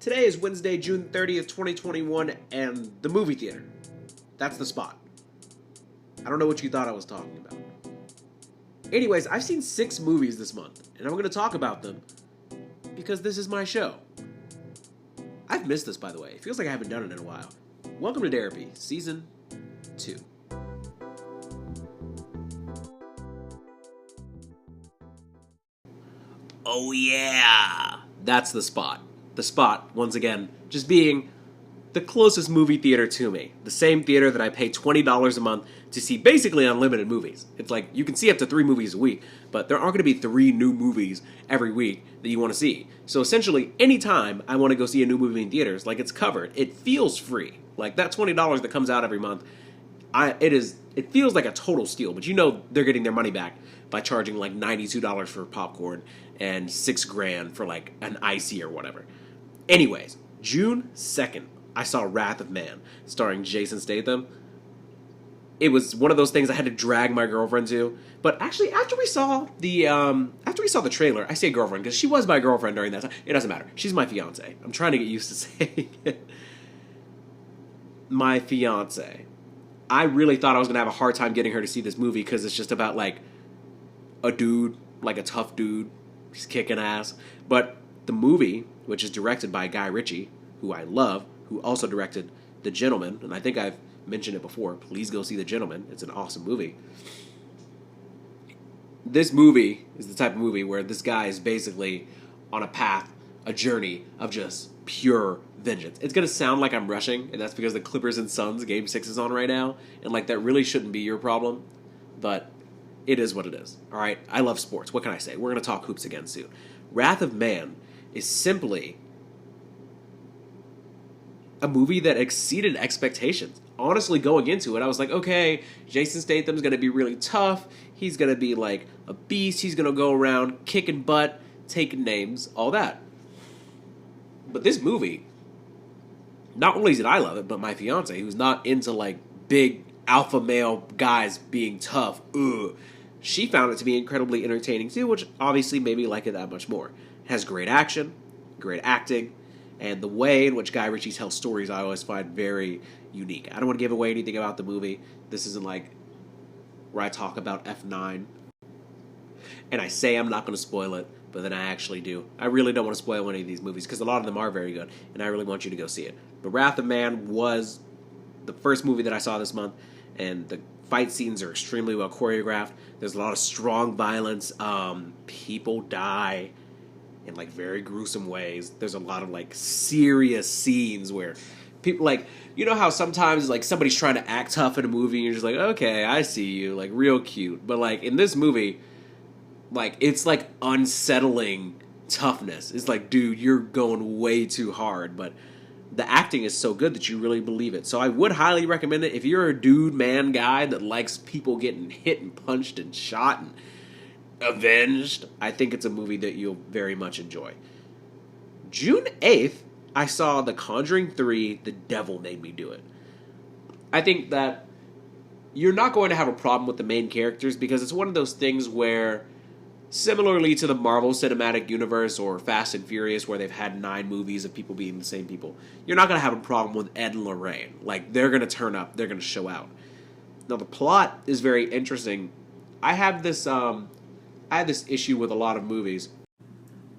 Today is Wednesday, June 30th, 2021, and the movie theater. That's the spot. I don't know what you thought I was talking about. Anyways, I've seen 6 movies this month, and I'm going to talk about them because this is my show. I've missed this, by the way. It feels like I haven't done it in a while. Welcome to Derapy, Season 2. Oh yeah! That's the spot. The spot, once again, just being the closest movie theater to me. The same theater that I pay $20 a month to see basically unlimited movies. It's like, you can see up to 3 movies a week, but there aren't going to be 3 new movies every week that you want to see. So essentially, anytime I want to go see a new movie in theaters, like, it's covered. It feels free. Like, that $20 that comes out every month, it feels like a total steal, but you know they're getting their money back by charging like $92 for popcorn and $6,000 for like an icy or whatever. Anyways, June 2nd, I saw Wrath of Man, starring Jason Statham. It was one of those things I had to drag my girlfriend to. But actually, after we saw the trailer, I say girlfriend because she was my girlfriend during that time. It doesn't matter. She's my fiance. I'm trying to get used to saying it. My fiance. I really thought I was going to have a hard time getting her to see this movie because it's just about, like, a dude, like a tough dude, just kicking ass. But the movie, which is directed by Guy Ritchie, who I love, who also directed The Gentleman, and I think I've mentioned it before, please go see The Gentleman. It's an awesome movie. This movie is the type of movie where this guy is basically on a path, a journey of just pure vengeance. It's going to sound like I'm rushing, and that's because the Clippers and Suns Game 6 is on right now, and like that really shouldn't be your problem, but it is what it is. All right, I love sports. What can I say? We're going to talk hoops again soon. Wrath of Man is simply a movie that exceeded expectations. Honestly, going into it, I was like, okay, Jason Statham's going to be really tough. He's going to be like a beast. He's going to go around kicking butt, taking names, all that. But this movie, not only did I love it, but my fiance, who's not into like big alpha male guys being tough, she found it to be incredibly entertaining too, which obviously made me like it that much more. It has great action, great acting, and the way in which Guy Ritchie tells stories I always find very unique. I don't want to give away anything about the movie. This isn't like where I talk about F9. And I say I'm not going to spoil it, but then I actually do. I really don't want to spoil any of these movies because a lot of them are very good, and I really want you to go see it. But Wrath of Man was the first movie that I saw this month, and the fight scenes are extremely well choreographed. There's a lot of strong violence. People die in like very gruesome ways. There's a lot of like serious scenes where people, like, you know how sometimes like somebody's trying to act tough in a movie and you're just like, okay, I see you, like real cute. But like in this movie, like it's like unsettling toughness. It's like, dude, you're going way too hard, but the acting is so good that you really believe it. So I would highly recommend it if you're a dude, man, guy that likes people getting hit and punched and shot and avenged. I think it's a movie that you'll very much enjoy. June 8th, I saw The Conjuring 3, The Devil Made Me Do It. I think that you're not going to have a problem with the main characters because it's one of those things where, similarly to the Marvel Cinematic Universe or Fast and Furious, where they've had 9 movies of people being the same people, you're not going to have a problem with Ed and Lorraine. Like, they're going to turn up. They're going to show out. Now, the plot is very interesting. I have this issue with a lot of movies.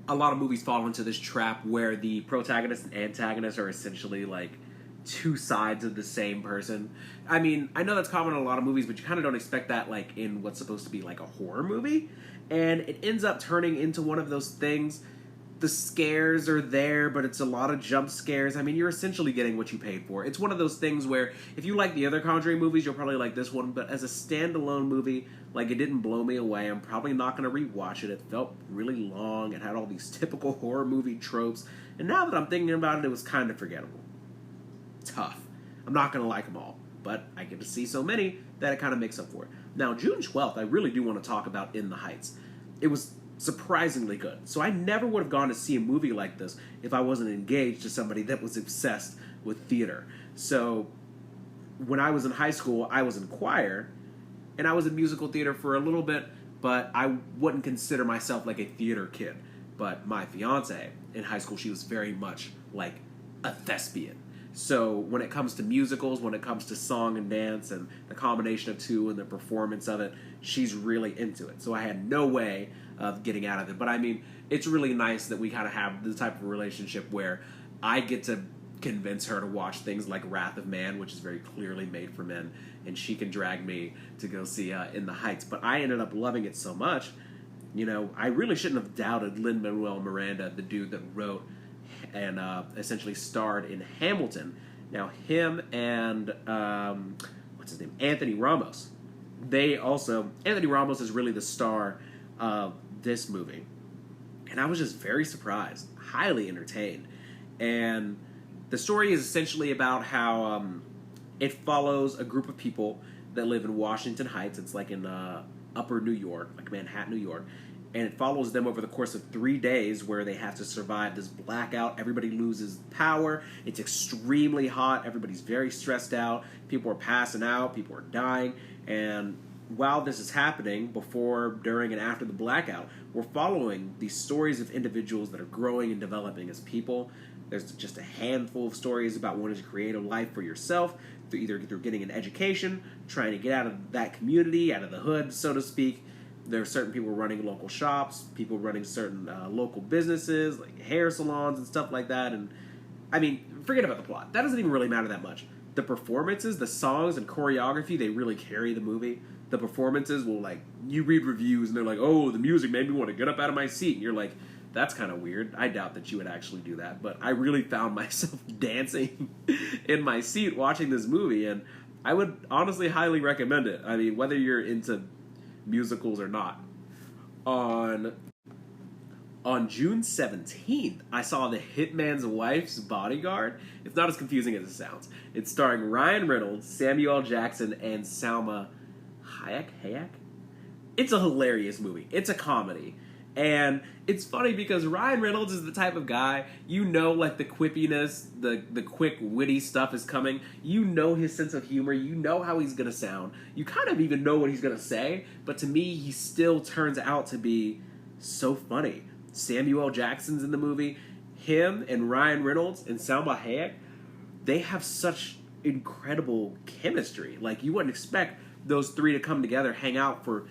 A lot of movies fall into this trap where the protagonist and antagonist are essentially, like, 2 sides of the same person. I mean, I know that's common in a lot of movies, but you kind of don't expect that, like, in what's supposed to be, like, a horror movie. And it ends up turning into one of those things. The scares are there, but it's a lot of jump scares. I mean, you're essentially getting what you paid for. It's one of those things where if you like the other Conjuring movies, you'll probably like this one. But as a standalone movie, like, it didn't blow me away. I'm probably not going to rewatch it. It felt really long. It had all these typical horror movie tropes. And now that I'm thinking about it, it was kind of forgettable. Tough. I'm not going to like them all. But I get to see so many that it kind of makes up for it. Now, June 12th, I really do want to talk about In the Heights. It was surprisingly good. So I never would have gone to see a movie like this if I wasn't engaged to somebody that was obsessed with theater. So when I was in high school, I was in choir, and I was in musical theater for a little bit, but I wouldn't consider myself like a theater kid. But my fiance in high school, she was very much like a thespian. So when it comes to musicals, when it comes to song and dance and the combination of two and the performance of it, she's really into it. So I had no way of getting out of it. But I mean, it's really nice that we kind of have this type of relationship where I get to convince her to watch things like Wrath of Man, which is very clearly made for men, and she can drag me to go see In the Heights. But I ended up loving it so much, you know, I really shouldn't have doubted Lin-Manuel Miranda, the dude that wrote and essentially starred in Hamilton. Now, him and, what's his name, Anthony Ramos. Anthony Ramos is really the star of this movie. And I was just very surprised, highly entertained. And the story is essentially about how it follows a group of people that live in Washington Heights. It's like in upper New York, like Manhattan, New York. And it follows them over the course of 3 days where they have to survive this blackout. Everybody loses power. It's extremely hot. Everybody's very stressed out. People are passing out. People are dying. And while this is happening, before, during, and after the blackout, we're following these stories of individuals that are growing and developing as people. There's just a handful of stories about wanting to create a life for yourself, either through getting an education, trying to get out of that community, out of the hood, so to speak. There are certain people running local shops, people running certain local businesses, like hair salons and stuff like that. And, I mean, forget about the plot. That doesn't even really matter that much. The performances, the songs, and choreography, they really carry the movie. The performances will, like, you read reviews and they're like, oh, the music made me want to get up out of my seat. And you're like, that's kind of weird. I doubt that you would actually do that. But I really found myself dancing in my seat watching this movie. And I would honestly highly recommend it. I mean, whether you're into musicals or not. On June 17th, I saw The Hitman's Wife's Bodyguard. It's not as confusing as it sounds. It's starring Ryan Reynolds, Samuel L. Jackson, and Salma Hayek? It's a hilarious movie. It's a comedy. And it's funny because Ryan Reynolds is the type of guy, you know, like the quippiness, the quick, witty stuff is coming. You know his sense of humor. You know how he's going to sound. You kind of even know what he's going to say. But to me, he still turns out to be so funny. Samuel L. Jackson's in the movie. Him and Ryan Reynolds and Salma Hayek, they have such incredible chemistry. Like, you wouldn't expect those three to come together, hang out for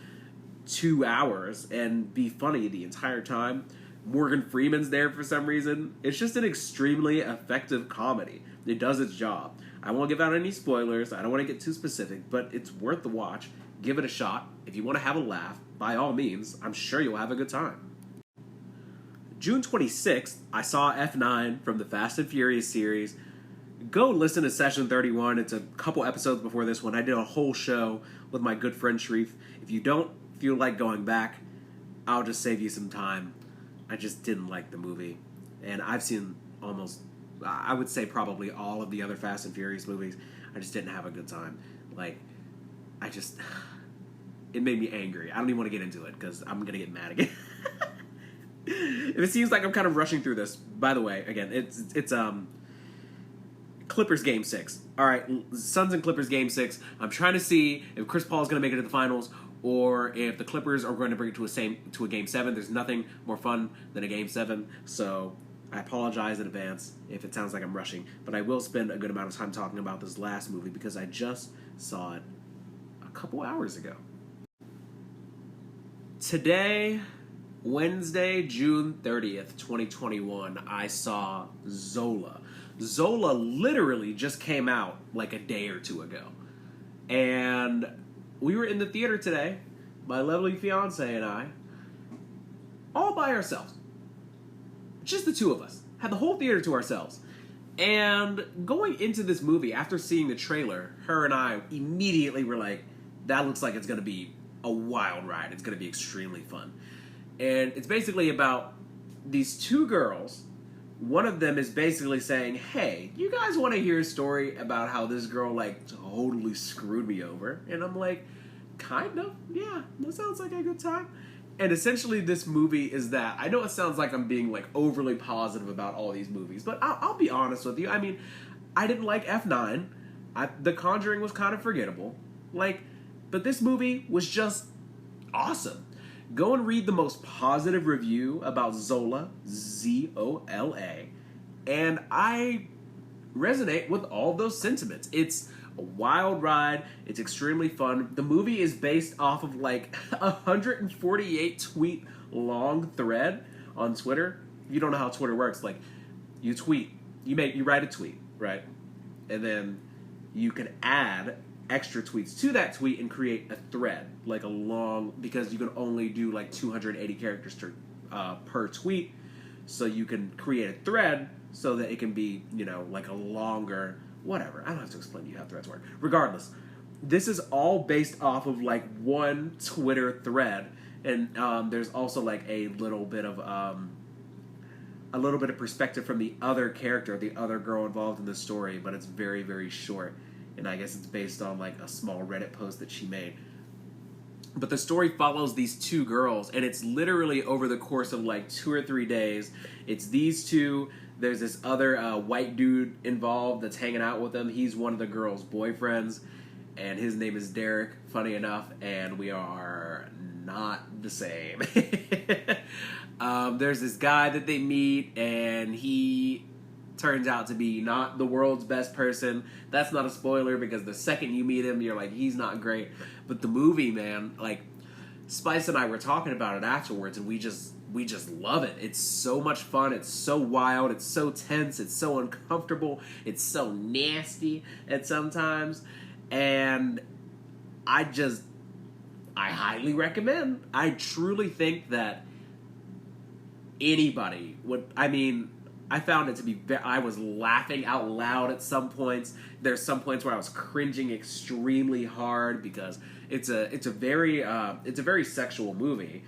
2 hours and be funny the entire time. Morgan Freeman's there for some reason. It's just an extremely effective comedy. It does its job. I won't give out any spoilers. I don't want to get too specific, but it's worth the watch. Give it a shot. If you want to have a laugh, by all means, I'm sure you'll have a good time. June 26th, I saw F9 from the Fast and Furious series. Go listen to Session 31. It's a couple episodes before this one. I did a whole show with my good friend Sharif. If you don't feel like going back, I'll just save you some time. I just didn't like the movie. And I've seen almost, I would say probably all of the other Fast and Furious movies. I just didn't have a good time. Like, it made me angry. I don't even want to get into it because I'm going to get mad again. If it seems like I'm kind of rushing through this, by the way, again, it's Clippers Game 6. All right, Suns and Clippers Game 6. I'm trying to see if Chris Paul is going to make it to the finals or if the Clippers are going to bring it to a Game 7. There's nothing more fun than a Game 7, so I apologize in advance if it sounds like I'm rushing, but I will spend a good amount of time talking about this last movie because I just saw it a couple hours ago. Today, Wednesday, June 30th, 2021, I saw Zola. Zola literally just came out like a day or two ago. And we were in the theater today, my lovely fiance and I, all by ourselves. Just the two of us. Had the whole theater to ourselves. And going into this movie, after seeing the trailer, her and I immediately were like, that looks like it's going to be a wild ride. It's going to be extremely fun. And it's basically about these two girls. One of them is basically saying, hey, you guys want to hear a story about how this girl, like, totally screwed me over? And I'm like, kind of, yeah, that sounds like a good time. And essentially this movie is that. I know it sounds like I'm being, like, overly positive about all these movies, but I'll be honest with you. I mean, I didn't like F9. The Conjuring was kind of forgettable. Like, but this movie was just awesome. Go and read the most positive review about Zola, Zola, and I resonate with all those sentiments. It's a wild ride. It's extremely fun. The movie is based off of like a 148 tweet long thread on Twitter. You don't know how Twitter works. Like, you tweet, you write a tweet, right? And then you can add extra tweets to that tweet and create a thread, like a long, because you can only do like 280 characters per tweet. So you can create a thread so that it can be, like a longer, whatever. I don't have to explain to you how threads work. Regardless, this is all based off of like one Twitter thread, and there's also like a little bit of perspective from the other character, the other girl involved in the story, but it's very, very short. And I guess it's based on like a small Reddit post that she made. But the story follows these two girls, and it's literally over the course of like 2 or 3 days. It's these two. There's this other white dude involved that's hanging out with them. He's one of the girls' boyfriends, and his name is Derek, funny enough, and we are not the same. There's this guy that they meet, and he turns out to be not the world's best person. That's not a spoiler, because the second you meet him, you're like, he's not great. But the movie, man, like, Spice and I were talking about it afterwards, and we just love it. It's so much fun. It's so wild. It's so tense. It's so uncomfortable. It's so nasty at sometimes. And I highly recommend. I truly think that anybody would, I found it to be, I was laughing out loud at some points. There's some points where I was cringing extremely hard because it's a very sexual movie.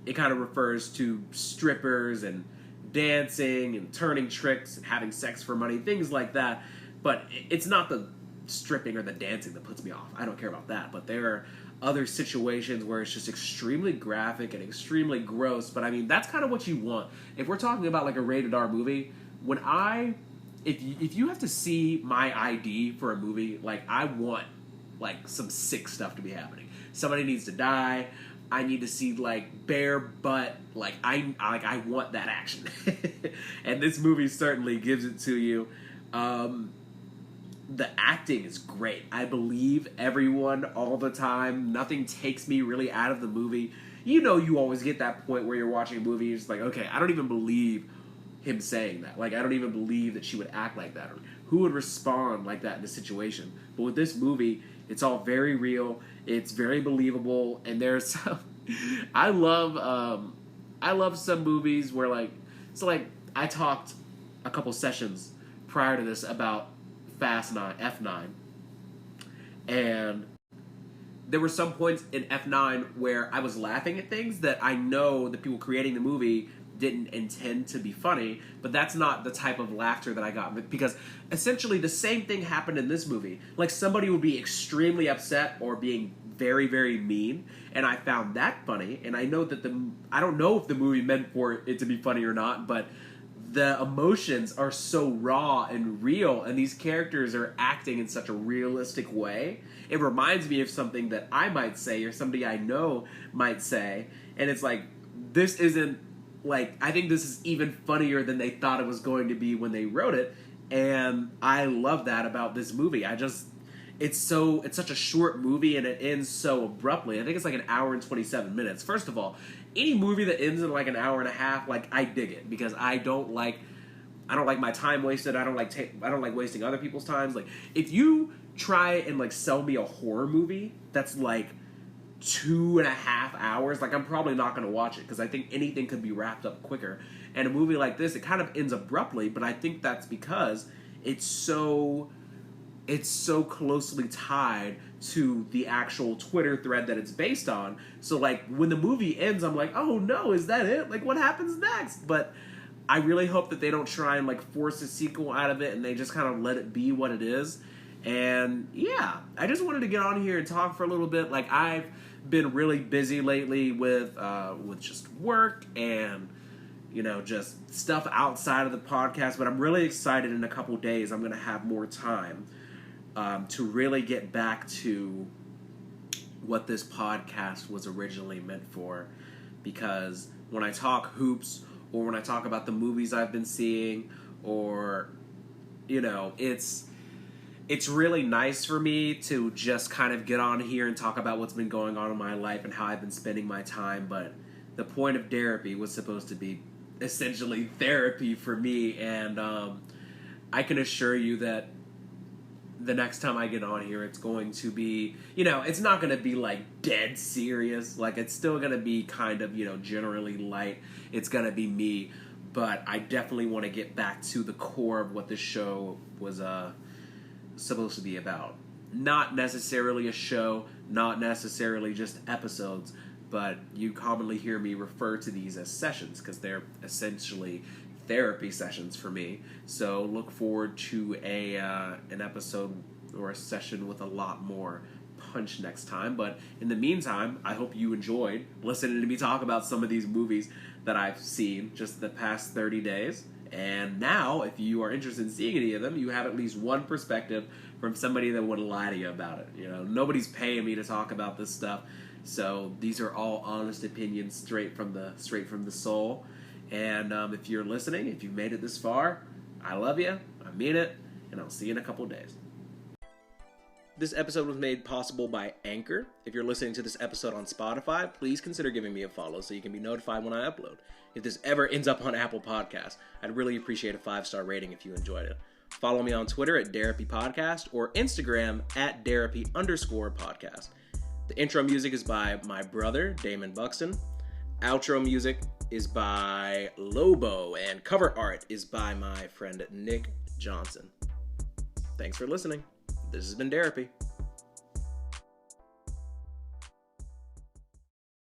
It kind of refers to strippers and dancing and turning tricks and having sex for money, things like that. But it's not the stripping or the dancing that puts me off. I don't care about that. But there are other situations where it's just extremely graphic and extremely gross. But that's kind of what you want. If we're talking about like a rated R movie, if you have to see my ID for a movie, like, I want like some sick stuff to be happening. Somebody needs to die. I need to see like bare butt. Like I want that action. And this movie certainly gives it to you. The acting is great. I believe everyone all the time. Nothing takes me really out of the movie. You always get that point where you're watching a movie, you're just like, okay, I don't even believe him saying that. Like, I don't even believe that she would act like that. Or who would respond like that in a situation? But with this movie, it's all very real. It's very believable. And there's some, I love some movies where I talked a couple sessions prior to this about F9, and there were some points in F9 where I was laughing at things that I know the people creating the movie didn't intend to be funny, but that's not the type of laughter that I got, because essentially the same thing happened in this movie. Like, somebody would be extremely upset or being very, very mean, and I found that funny, and I know that I don't know if the movie meant for it to be funny or not, but the emotions are so raw and real, and these characters are acting in such a realistic way. It reminds me of something that I might say, or somebody I know might say, and it's like, this isn't, like, I think this is even funnier than they thought it was going to be when they wrote it, and I love that about this movie. It's such a short movie, and it ends so abruptly. I think it's like an hour and 27 minutes. First of all, any movie that ends in like an hour and a half, like, I dig it, because I don't like my time wasted. I don't like wasting other people's time. Like, if you try and like sell me a horror movie that's like 2.5 hours, like, I'm probably not going to watch it, because I think anything could be wrapped up quicker. And a movie like this, it kind of ends abruptly, but I think that's because it's so closely tied to the actual Twitter thread that it's based on. So, like, when the movie ends, I'm like, oh no, is that it? Like, what happens next? But I really hope that they don't try and like force a sequel out of it, and they just kind of let it be what it is. And yeah, I just wanted to get on here and talk for a little bit. Like, I've been really busy lately with just work and, just stuff outside of the podcast, but I'm really excited. In a couple days, I'm going to have more time to really get back to what this podcast was originally meant for. Because when I talk hoops, or when I talk about the movies I've been seeing, or, you know, it's really nice for me to just kind of get on here and talk about what's been going on in my life and how I've been spending my time. But the point of Derapy was supposed to be essentially therapy for me, and I can assure you that the next time I get on here, it's going to be, you know, it's not going to be like dead serious. Like, it's still going to be kind of, you know, generally light. It's going to be me, but I definitely want to get back to the core of what this show was supposed to be about. Not necessarily a show, not necessarily just episodes, but you commonly hear me refer to these as sessions because they're essentially therapy sessions for me. So look forward to an episode or a session with a lot more punch next time. But in the meantime, I hope you enjoyed listening to me talk about some of these movies that I've seen just the past 30 days. And now, if you are interested in seeing any of them, you have at least one perspective from somebody that wouldn't lie to you about it. You know, nobody's paying me to talk about this stuff, so these are all honest opinions straight from the soul. And if you're listening, if you've made it this far, I love you, I mean it, and I'll see you in a couple of days. This episode was made possible by Anchor. If you're listening to this episode on Spotify, please consider giving me a follow so you can be notified when I upload. If this ever ends up on Apple Podcasts, I'd really appreciate a 5-star rating if you enjoyed it. Follow me on Twitter at Derapy Podcast or Instagram at Derapy_podcast. The intro music is by my brother, Damon Buxton. Outro music is by Lobo, and cover art is by my friend Nick Johnson. Thanks for listening. This has been Derapy.